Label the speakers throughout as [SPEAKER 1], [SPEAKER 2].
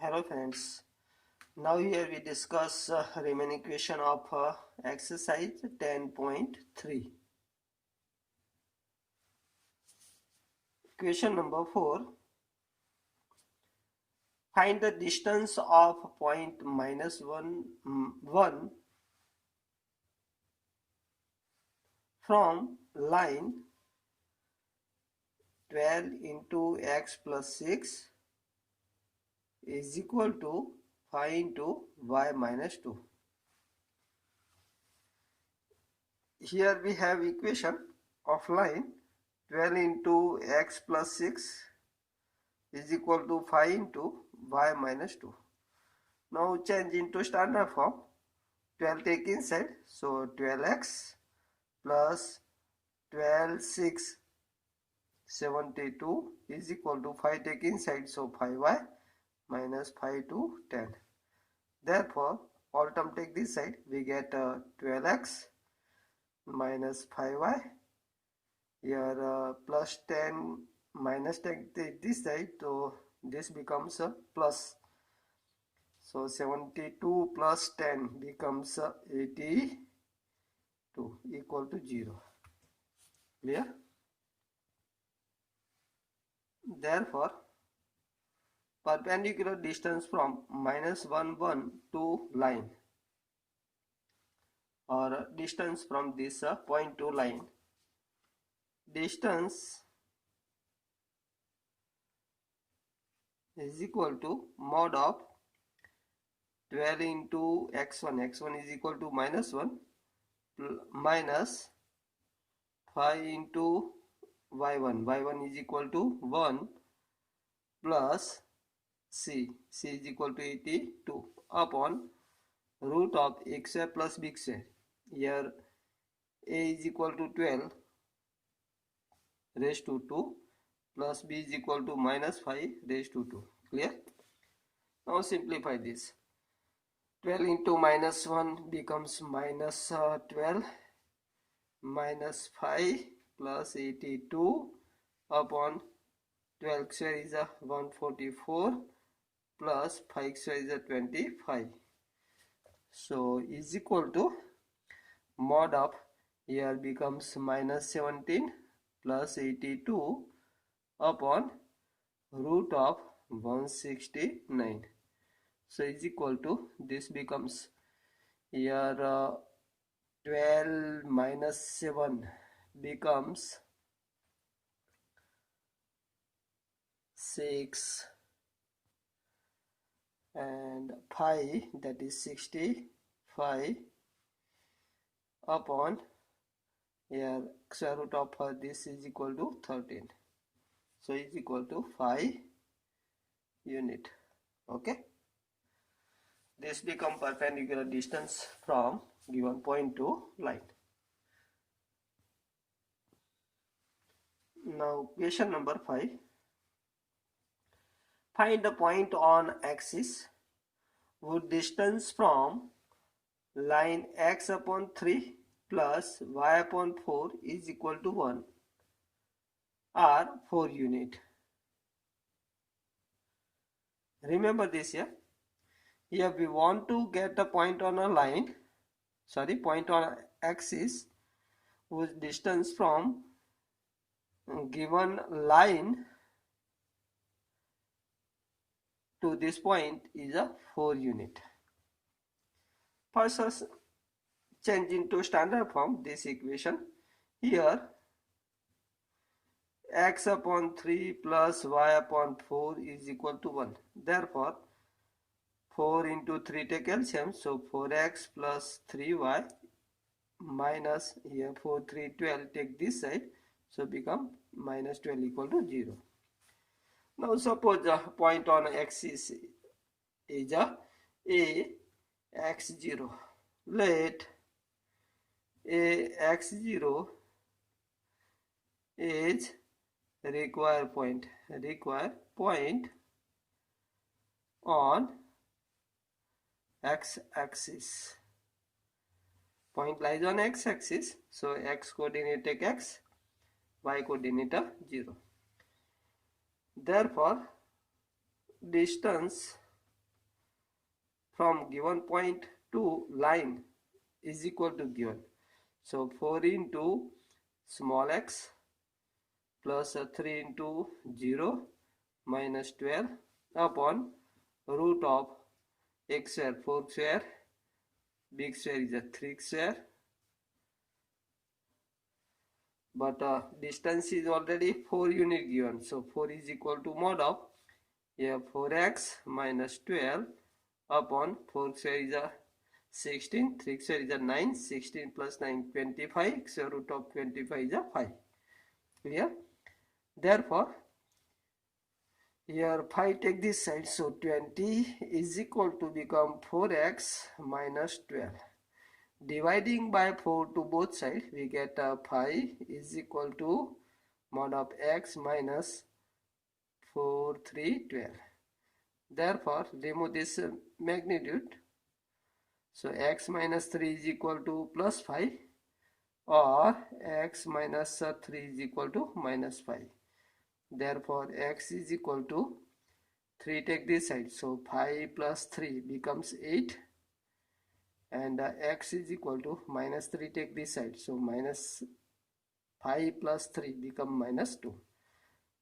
[SPEAKER 1] Hello friends, now here we discuss remaining question of exercise 10.3. Question number 4. Find the distance of point -1 from line 12 into x plus 6 is equal to 5 into y minus 2. Here we have equation of line 12 into x plus 6 is equal to 5 into y minus 2. Now change into standard form. 12 take inside, so 12x plus 12 6 72 is equal to 5 take inside, so 5y minus 5 to 10. Therefore all term take this side, we get 12x minus 5y. Here plus 10 minus 10 take this side, so this becomes a plus. So 72 plus 10 becomes 82 equal to 0. Clear? Therefore perpendicular distance from -1 1 to line, or distance from this point to line, distance is equal to mod of 12 into x1 is equal to -1 minus 5 into y1 is equal to 1 plus c is equal to 82 upon root of x square plus b square. Here a is equal to 12 raised to 2 plus b is equal to -5 raised to 2. Clear? Now simplify this. 12 into -1 becomes -12 minus 5 plus 82 upon 12 square is a 144 plus 5 square is a 25. So is equal to mod of, here becomes -17 plus 82 upon root of 169. So is equal to, this becomes here 12 minus 7 becomes 6 and 5, that is 65 upon here square root of this is equal to 13. So is equal to 5 unit. Okay, this become perpendicular distance from given point to line. Now question number 5. Find the point on axis whose distance from line x upon 3 plus y upon 4 is equal to 1 or 4 unit. Remember this here. Here we want to get a point on a line, point on axis whose distance from given line to this point is a 4 unit. First change into standard form this equation. Here x upon 3 plus y upon 4 is equal to 1. Therefore 4 into 3 take LCM, so 4x plus 3y minus here 4 3 12 take this side, so become -12 equal to 0. Now suppose the point on axis is a x0. Let a x0 is required point on x-axis. Point lies on x-axis, so x coordinate take x, y coordinate 0. Therefore distance from given point to line is equal to given. So 4 into small x plus 3 into 0 minus 12 upon root of x square, 4 square, big square is a 3 square, but distance is already 4 unit given, so 4 is equal to mod of 4x minus 12 upon 4 square is a 16, 3 square is a 9, 16 plus 9 25, square root of 25 is a 5. Clear? Therefore here 5 take this side, so 20 is equal to become 4x minus 12. Dividing by 4 to both sides, we get 5 is equal to mod of x minus 4, 3, 12. Therefore, remove this magnitude. So x minus 3 is equal to plus 5, or x minus 3 is equal to minus 5. Therefore, x is equal to 3 take this side. So 5 plus 3 becomes 8. And x is equal to minus 3 take this side, so minus 5 plus 3 become minus 2.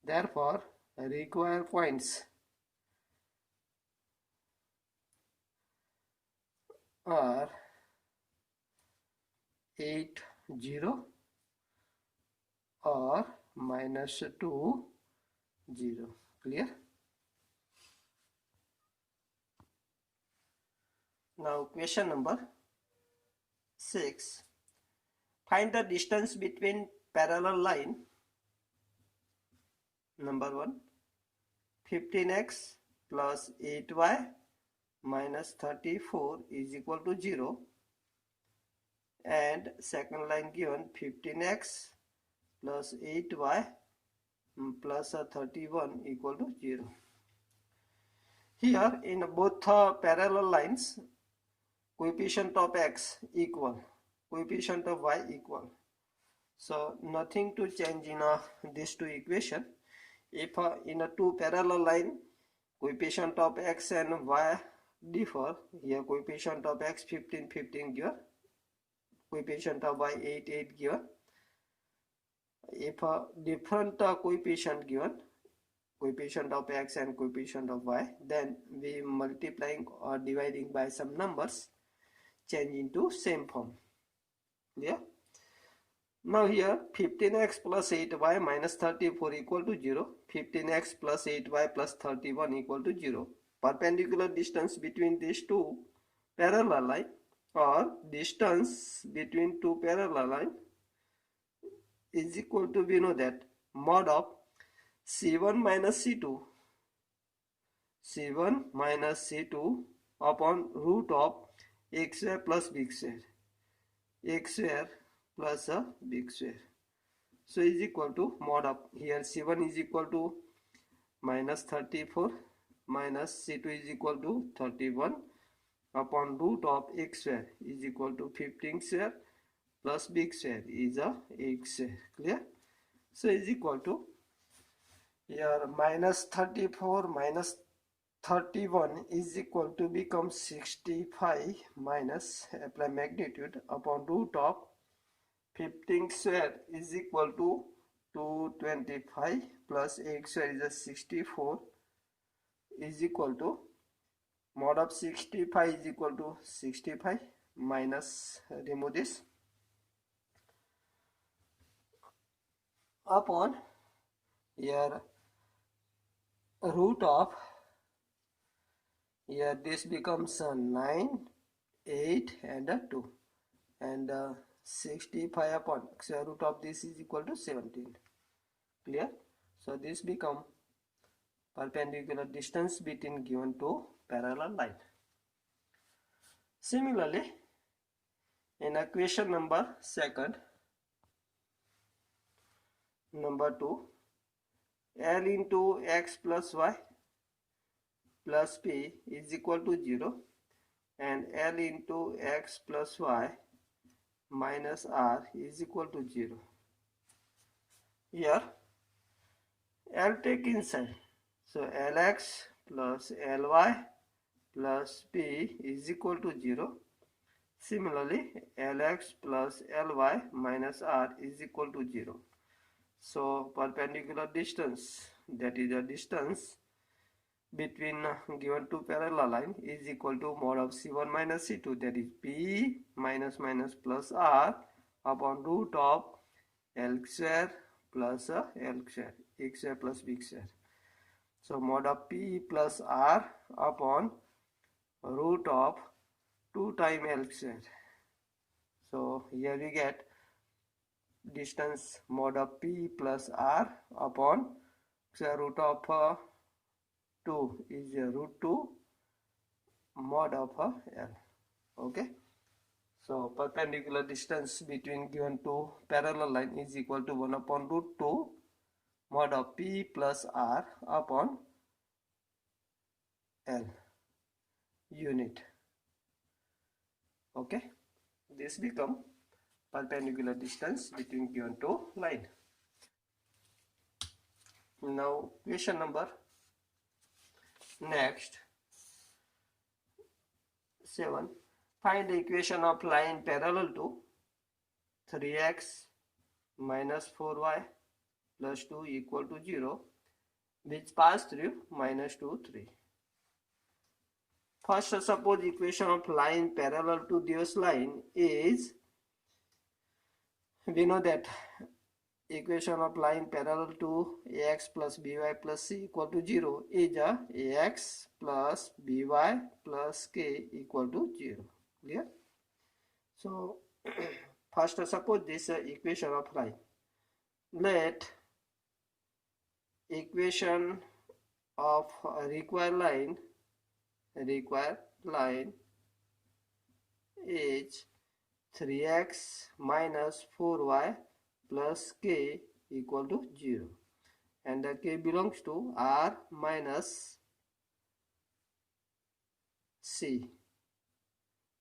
[SPEAKER 1] Therefore required points are 8, 0 or minus 2, 0. Clear? Now question number 6. Find the distance between parallel line. Number 1, 15x plus 8y minus 34 is equal to 0, and second line given 15x plus 8y plus 31 equal to 0. Here in both parallel lines, coefficient of x equal, coefficient of y equal. So nothing to change in these two equation. If in a two parallel line, coefficient of x and y differ, here coefficient of x 15, 15 given, coefficient of y 8, 8 given. If a different coefficient given, coefficient of x and coefficient of y, then we multiplying or dividing by some numbers, change into same form. Clear? Now here 15x plus 8y minus 34 equal to 0, 15x plus 8y plus 31 equal to 0. Perpendicular distance between these two parallel line, or distance between two parallel line, is equal to, we know that, mod of c1 minus c2, c1 minus c2 upon root of x square plus big square, x square plus a big square. So is equal to mod of, here c1 is equal to minus 34 minus c2 is equal to 31 upon root of x square is equal to 15 square plus big square is a x square. Clear? So is equal to, here minus 34 minus 31 is equal to become 65 minus, apply magnitude, upon root of 15 square is equal to 225 plus x square is a 64 is equal to mod of 65 is equal to 65 minus, remove this, upon here root of, here this becomes 9, 8 and 2, and 65 upon square root of this is equal to 17. Clear? So this become perpendicular distance between given two parallel line. Similarly, in equation number 2, number 2, L into x plus y plus p is equal to 0, and L into x plus y minus r is equal to 0. Here L take inside, so Lx plus Ly plus p is equal to 0. Similarly, Lx plus Ly minus r is equal to 0. So perpendicular distance, that is the distance between given two parallel line, is equal to mod of c1 minus c2, that is p minus minus plus r upon root of l square plus l square, a square plus b square. So mod of p plus r upon root of 2 times l square. So here we get distance mod of p plus r upon square root of 2 is root 2 mod of l. Okay, so perpendicular distance between given two parallel line is equal to 1 upon root 2 mod of p plus r upon l unit. Okay, this become perpendicular distance between given two line. Now question number next 7. Find the equation of line parallel to 3x minus 4y plus 2 equal to 0 which pass through minus 2, 3. First, suppose equation of line parallel to this line is, we know that equation of line parallel to ax plus by plus c equal to 0 is ax plus by plus k equal to 0. Clear? So first suppose this equation of line. Let equation of required line is 3x minus 4y plus k equal to 0, and the k belongs to r minus c,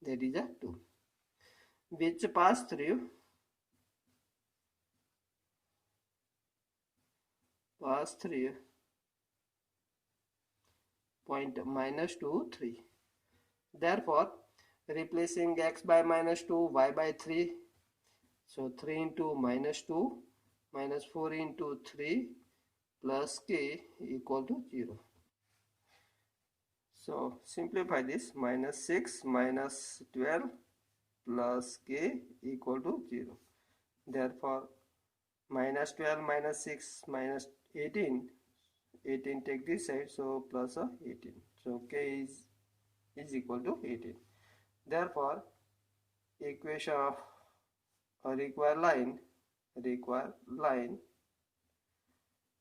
[SPEAKER 1] that is a 2, which pass through point minus 2, 3. Therefore, replacing x by minus 2, y by 3, so 3 into minus 2 minus 4 into 3 plus k equal to 0. So simplify this, minus 6 minus 12 plus k equal to 0. Therefore, minus 12 minus 6 minus 18 take this side, so plus 18. So k is equal to 18. Therefore, equation of a required line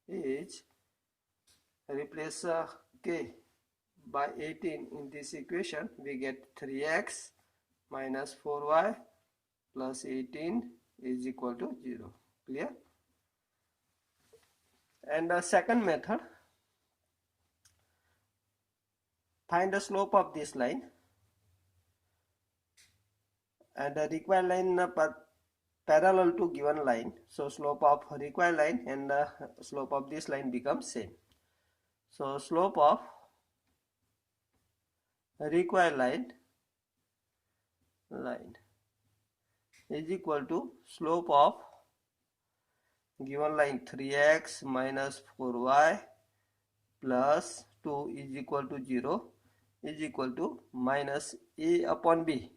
[SPEAKER 1] is, replace k by 18 in this equation, we get 3x minus 4y plus 18 is equal to 0. Clear? And the second method, find the slope of this line, and the required line parallel to given line, so slope of required line and the slope of this line becomes same. So slope of required line is equal to slope of given line 3x minus 4y plus 2 is equal to 0 is equal to minus a upon b,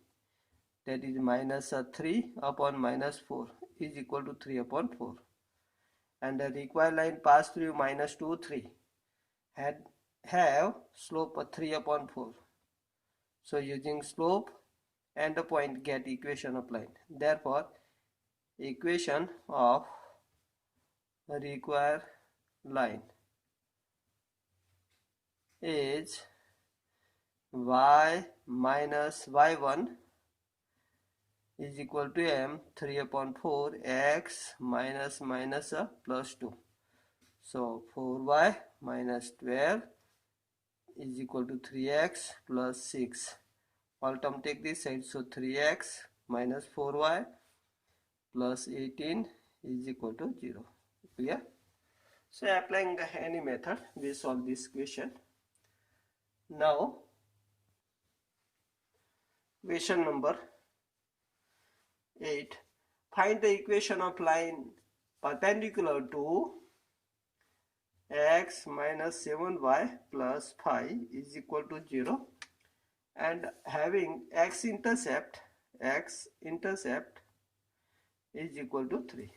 [SPEAKER 1] that is minus 3 upon minus 4 is equal to 3 upon 4, and the required line pass through minus 2, 3 have slope 3 upon 4. So using slope and the point get equation of line. Therefore, equation of required line is y minus y1 is equal to m 3 upon 4 x minus minus plus 2. So 4y minus 12 is equal to 3x plus 6. All term take this side, so 3x minus 4y plus 18 is equal to 0. Clear? So applying any method, we solve this question. Now Question number 8. Find the equation of line perpendicular to x minus 7y plus 5 is equal to 0 and having x-intercept is equal to 3.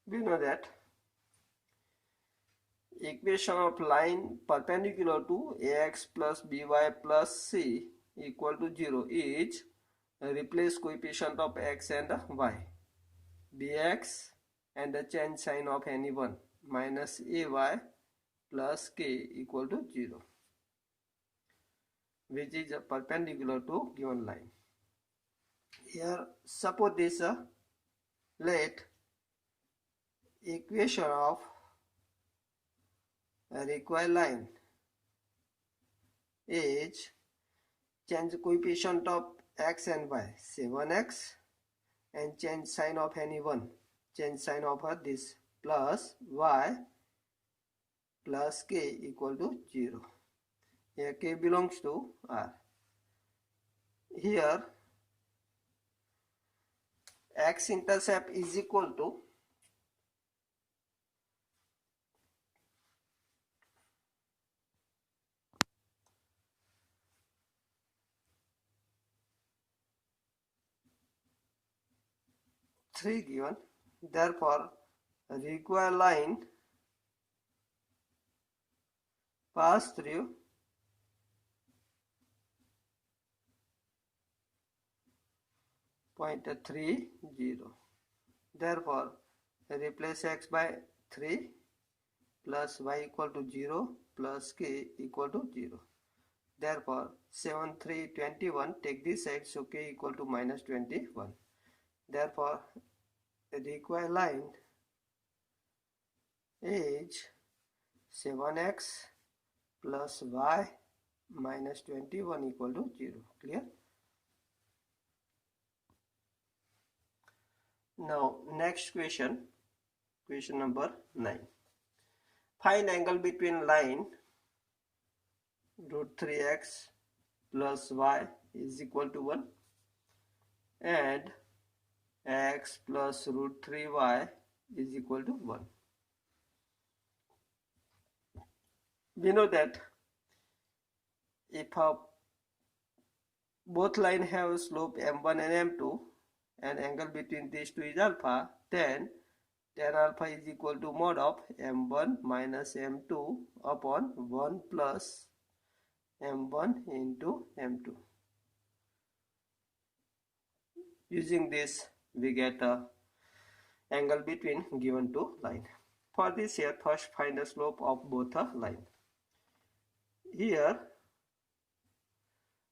[SPEAKER 1] We know that equation of line perpendicular to ax plus by plus c equal to 0 is replace coefficient of x and y, bx and the change sign of any one minus ay plus k equal to 0, which is perpendicular to given line. Here suppose this let equation of a required line is change coefficient of x and y 7x and change sign of any one, change sign of this plus y plus k equal to 0. Here k belongs to r. Here x-intercept is equal to three given. Therefore, required line pass through point 3, 0. Therefore, replace x by 3 plus y equal to 0 plus k equal to 0. Therefore, 7, 3, 21, take this side, so k equal to minus 21. Therefore, the required line is 7x plus y minus 21 equal to 0. Clear? Now, next question number 9. Find angle between line root 3x plus y is equal to 1 and x plus root 3y is equal to 1. We know that if both lines have slope m1 and m2 and angle between these two is alpha, then tan alpha is equal to mod of m1 minus m2 upon 1 plus m1 into m2. Using this, we get a angle between given two line. For this, here first find the slope of both a line. Here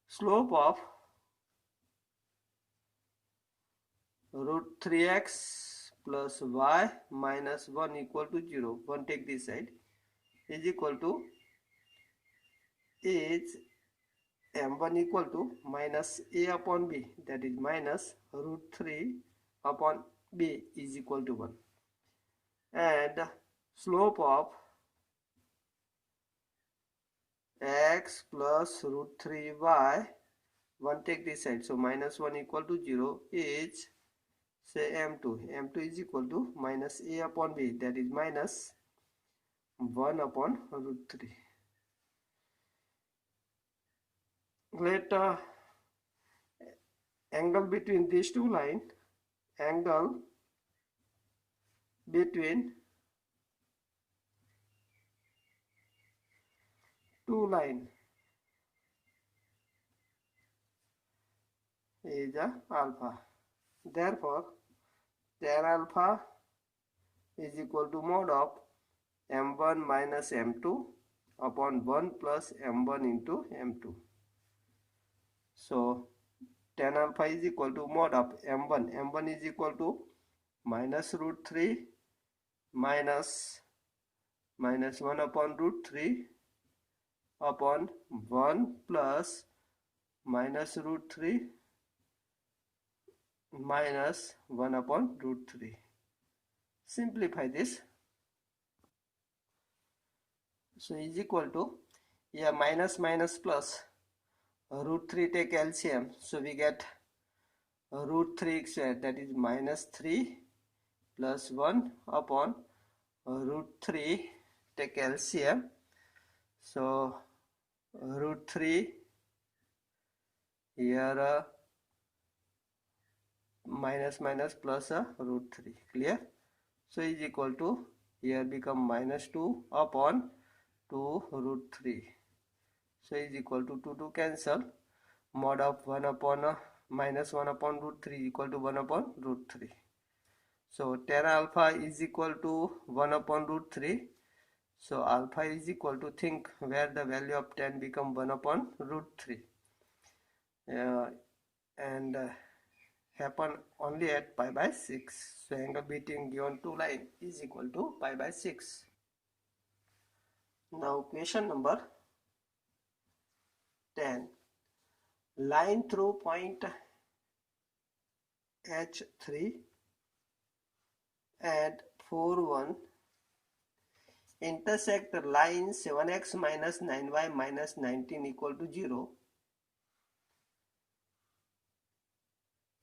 [SPEAKER 1] slope of root 3x plus y minus 1 equal to 0, 1 take this side, is equal to is m1 equal to minus a upon b, that is minus root 3 upon b is equal to 1, and slope of x plus root 3y, 1 take this side, so minus 1 equal to 0 is say m2 is equal to minus a upon b, that is minus 1 upon root 3. Let angle between these two lines, angle between two lines is alpha. Therefore, tan alpha is equal to mod of m1 minus m2 upon 1 plus m1 into m2. So, tan alpha is equal to mod of m1. m1 is equal to minus root 3 minus 1 upon root 3 upon 1 plus minus root 3 minus 1 upon root 3. Simplify this. So is equal to, here minus minus plus root 3 take LCM, so we get root 3 square, that is minus 3 plus 1 upon root 3 take LCM, so root 3 here minus minus plus root 3, clear? So is equal to, here become minus 2 upon 2 root 3, so is equal to 2 cancel, mod of 1 upon minus 1 upon root 3 equal to 1 upon root 3. So tan alpha is equal to 1 upon root 3. So alpha is equal to, think where the value of tan become 1 upon root 3. And happen only at pi by 6. So angle between given two line is equal to pi by 6. Now question number 10. Line through point H3 at 4 1 intersect line 7x minus 9y minus 19 equal to 0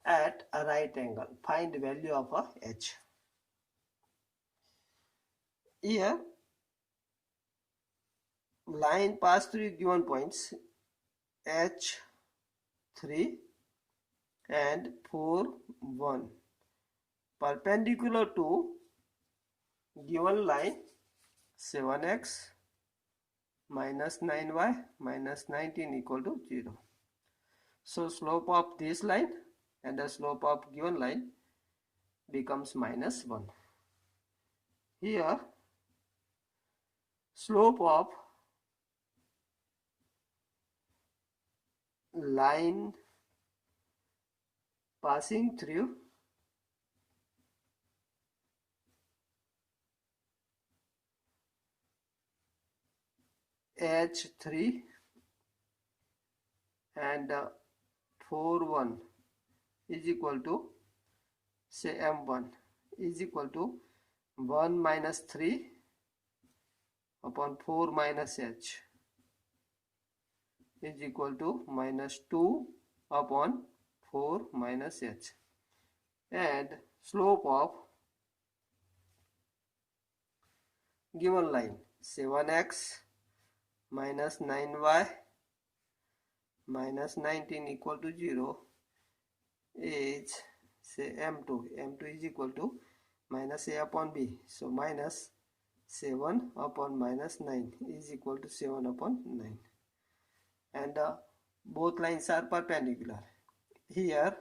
[SPEAKER 1] at a right angle. Find the value of h. Here line pass through given points H3 and 4 1 perpendicular to given line 7x minus 9y minus 19 equal to 0. So slope of this line and the slope of given line becomes minus 1. Here slope of line passing through H3 and 4 1 is equal to, say M1 is equal to 1 minus 3 upon 4 minus h is equal to minus 2 upon 4 minus h, and slope of given line 7x minus 9y minus 19 equal to 0 is, say M2 is equal to minus a upon b, so minus 7 upon minus 9 is equal to 7 upon 9, and both lines are perpendicular. Here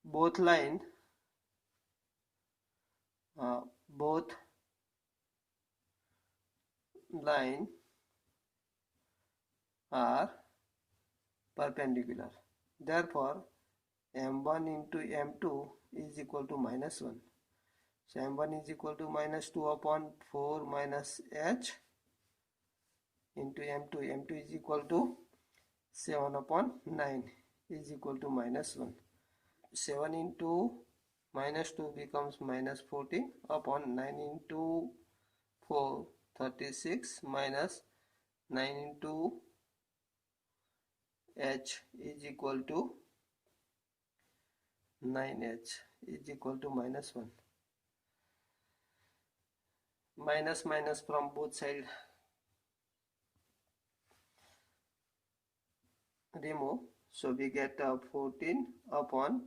[SPEAKER 1] both line are perpendicular, therefore M1 into M2 is equal to minus 1. So M1 is equal to minus 2 upon 4 minus h into M2. M2 is equal to 7 upon 9 is equal to minus 1. 7 into minus 2 becomes minus 14 upon 9 into 4, 36 minus 9 into h is equal to 9h is equal to minus 1. Minus minus from both sides remove, so we get 14 upon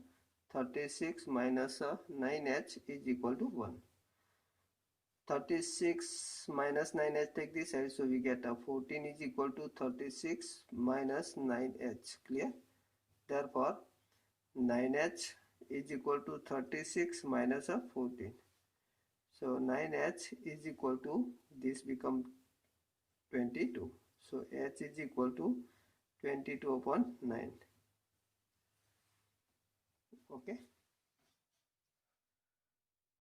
[SPEAKER 1] 36 minus 9h is equal to 1. 36 minus 9h take this side, so we get 14 is equal to 36 minus 9h, clear? Therefore 9h is equal to 36 minus 14. So 9h is equal to, this become 22. So h is equal to 22 upon 9. Okay.